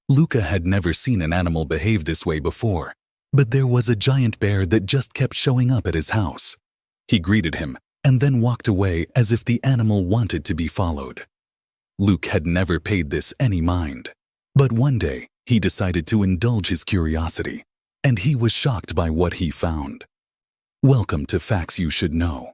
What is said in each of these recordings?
Luca had never seen an animal behave this way before, but there was a giant bear that just kept showing up at his house. He greeted him and then walked away as if the animal wanted to be followed. Luke had never paid this any mind, but one day he decided to indulge his curiosity, and he was shocked by what he found. Welcome to Facts You Should Know.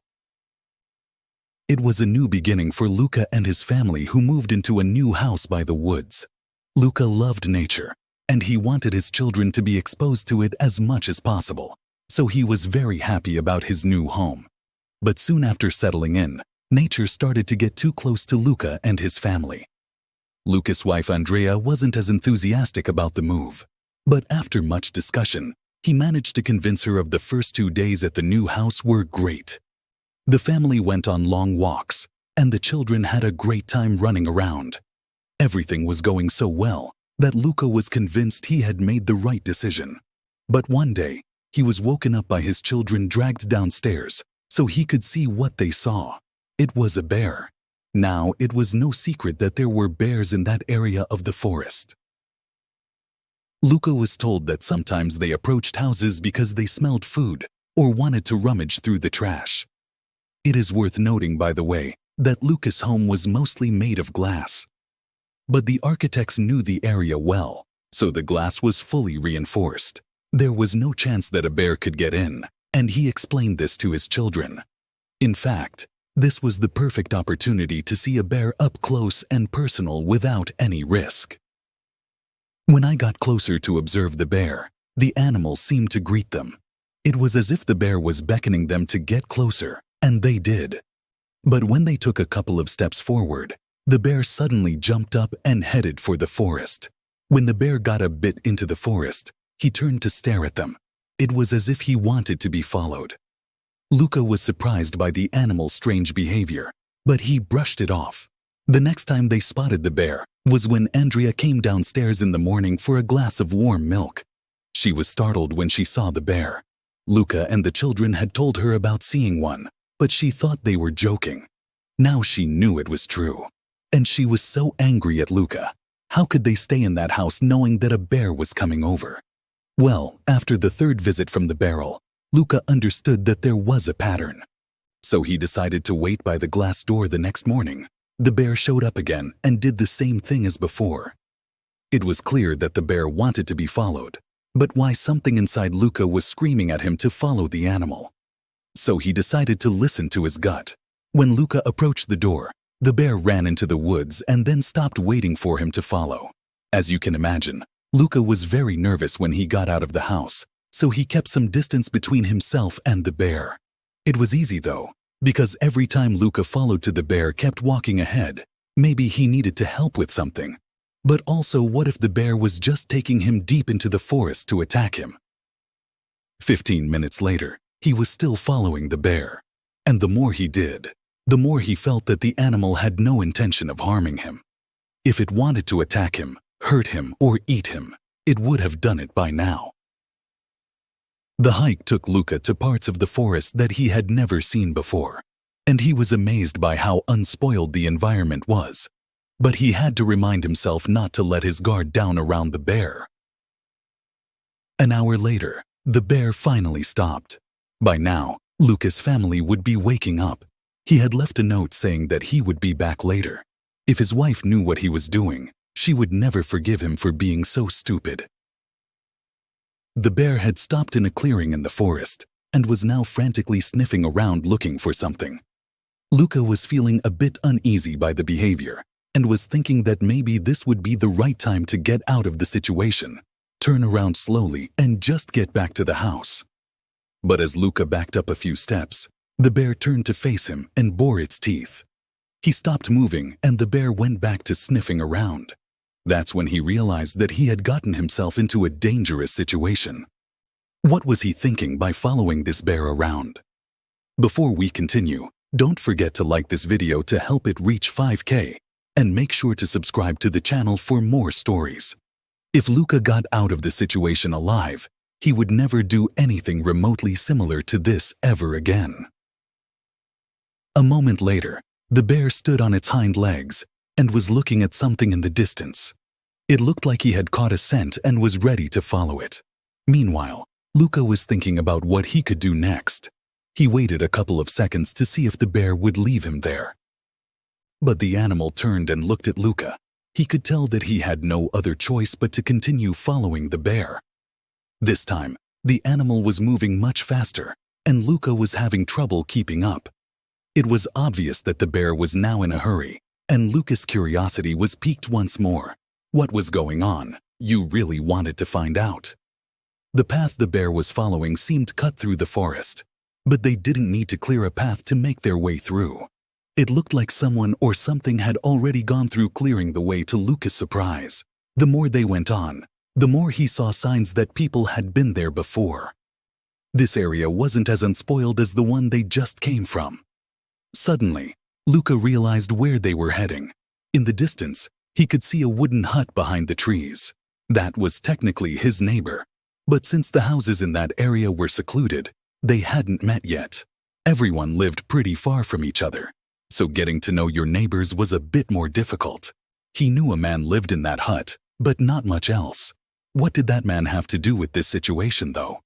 It was a new beginning for Luca and his family who moved into a new house by the woods. Luca loved nature, and he wanted his children to be exposed to it as much as possible, so he was very happy about his new home. But soon after settling in, nature started to get too close to Luca and his family. Luca's wife Andrea wasn't as enthusiastic about the move, but after much discussion, he managed to convince her of the first 2 days at the new house were great. The family went on long walks, and the children had a great time running around. Everything was going so well that Luca was convinced he had made the right decision. But one day, he was woken up by his children dragged downstairs so he could see what they saw. It was a bear. Now, it was no secret that there were bears in that area of the forest. Luca was told that sometimes they approached houses because they smelled food or wanted to rummage through the trash. It is worth noting, by the way, that Luca's home was mostly made of glass. But the architects knew the area well, so the glass was fully reinforced. There was no chance that a bear could get in, and he explained this to his children. In fact, this was the perfect opportunity to see a bear up close and personal without any risk. When I got closer to observe the bear, the animal seemed to greet them. It was as if the bear was beckoning them to get closer, and they did. But when they took a couple of steps forward, the bear suddenly jumped up and headed for the forest. When the bear got a bit into the forest, he turned to stare at them. It was as if he wanted to be followed. Luca was surprised by the animal's strange behavior, but he brushed it off. The next time they spotted the bear was when Andrea came downstairs in the morning for a glass of warm milk. She was startled when she saw the bear. Luca and the children had told her about seeing one, but she thought they were joking. Now she knew it was true. And she was so angry at Luca. How could they stay in that house knowing that a bear was coming over? Well, after the third visit from the barrel, Luca understood that there was a pattern. So he decided to wait by the glass door the next morning. The bear showed up again and did the same thing as before. It was clear that the bear wanted to be followed, but why something inside Luca was screaming at him to follow the animal. So he decided to listen to his gut. When Luca approached the door, the bear ran into the woods and then stopped waiting for him to follow. As you can imagine, Luca was very nervous when he got out of the house, so he kept some distance between himself and the bear. It was easy though, because every time Luca followed to the bear kept walking ahead. Maybe he needed to help with something. But also, what if the bear was just taking him deep into the forest to attack him? 15 minutes later, he was still following the bear. And the more he did, the more he felt that the animal had no intention of harming him. If it wanted to attack him, hurt him, or eat him, it would have done it by now. The hike took Luca to parts of the forest that he had never seen before, and he was amazed by how unspoiled the environment was. But he had to remind himself not to let his guard down around the bear. An hour later, the bear finally stopped. By now, Luca's family would be waking up. He had left a note saying that he would be back later. If his wife knew what he was doing, she would never forgive him for being so stupid. The bear had stopped in a clearing in the forest and was now frantically sniffing around looking for something. Luca was feeling a bit uneasy by the behavior and was thinking that maybe this would be the right time to get out of the situation, turn around slowly, and just get back to the house. But as Luca backed up a few steps, the bear turned to face him and bore its teeth. He stopped moving and the bear went back to sniffing around. That's when he realized that he had gotten himself into a dangerous situation. What was he thinking by following this bear around? Before we continue, don't forget to like this video to help it reach 5K, and make sure to subscribe to the channel for more stories. If Luca got out of the situation alive, he would never do anything remotely similar to this ever again. A moment later, the bear stood on its hind legs and was looking at something in the distance. It looked like he had caught a scent and was ready to follow it. Meanwhile, Luca was thinking about what he could do next. He waited a couple of seconds to see if the bear would leave him there. But the animal turned and looked at Luca. He could tell that he had no other choice but to continue following the bear. This time, the animal was moving much faster, and Luca was having trouble keeping up. It was obvious that the bear was now in a hurry, and Luca's curiosity was piqued once more. What was going on? You really wanted to find out. The path the bear was following seemed cut through the forest, but they didn't need to clear a path to make their way through. It looked like someone or something had already gone through, clearing the way to Luca's surprise. The more they went on, the more he saw signs that people had been there before. This area wasn't as unspoiled as the one they just came from. Suddenly, Luca realized where they were heading. In the distance, he could see a wooden hut behind the trees. That was technically his neighbor. But since the houses in that area were secluded, they hadn't met yet. Everyone lived pretty far from each other, so getting to know your neighbors was a bit more difficult. He knew a man lived in that hut, but not much else. What did that man have to do with this situation, though?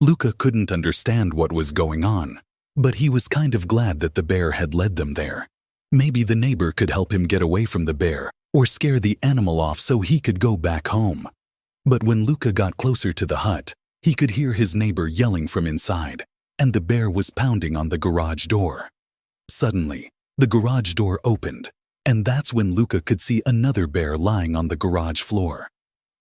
Luca couldn't understand what was going on, but he was kind of glad that the bear had led them there. Maybe the neighbor could help him get away from the bear or scare the animal off so he could go back home. But when Luca got closer to the hut, he could hear his neighbor yelling from inside, and the bear was pounding on the garage door. Suddenly, the garage door opened, and that's when Luca could see another bear lying on the garage floor.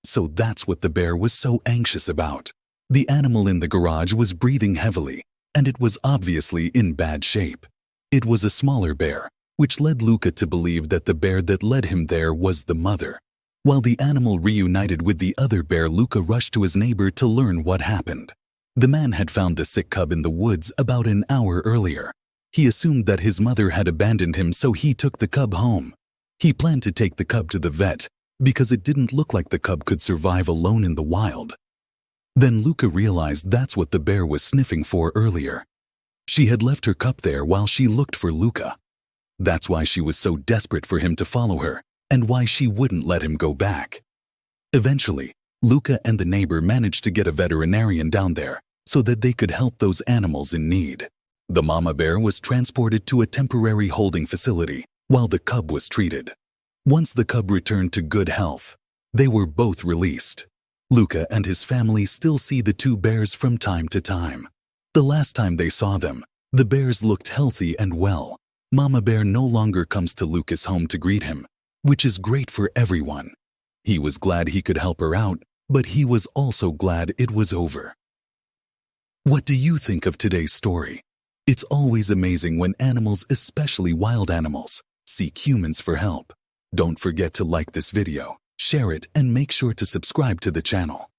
So that's what the bear was so anxious about. The animal in the garage was breathing heavily, and it was obviously in bad shape. It was a smaller bear, which led Luca to believe that the bear that led him there was the mother. While the animal reunited with the other bear, Luca rushed to his neighbor to learn what happened. The man had found the sick cub in the woods about an hour earlier. He assumed that his mother had abandoned him, so he took the cub home. He planned to take the cub to the vet because it didn't look like the cub could survive alone in the wild. Then Luca realized that's what the bear was sniffing for earlier. She had left her cub there while she looked for Luca. That's why she was so desperate for him to follow her, and why she wouldn't let him go back. Eventually, Luca and the neighbor managed to get a veterinarian down there so that they could help those animals in need. The mama bear was transported to a temporary holding facility while the cub was treated. Once the cub returned to good health, they were both released. Luca and his family still see the two bears from time to time. The last time they saw them, the bears looked healthy and well. Mama bear no longer comes to Luca's home to greet him, which is great for everyone. He was glad he could help her out, but he was also glad it was over. What do you think of today's story? It's always amazing when animals, especially wild animals, seek humans for help. Don't forget to like this video, share it, and make sure to subscribe to the channel.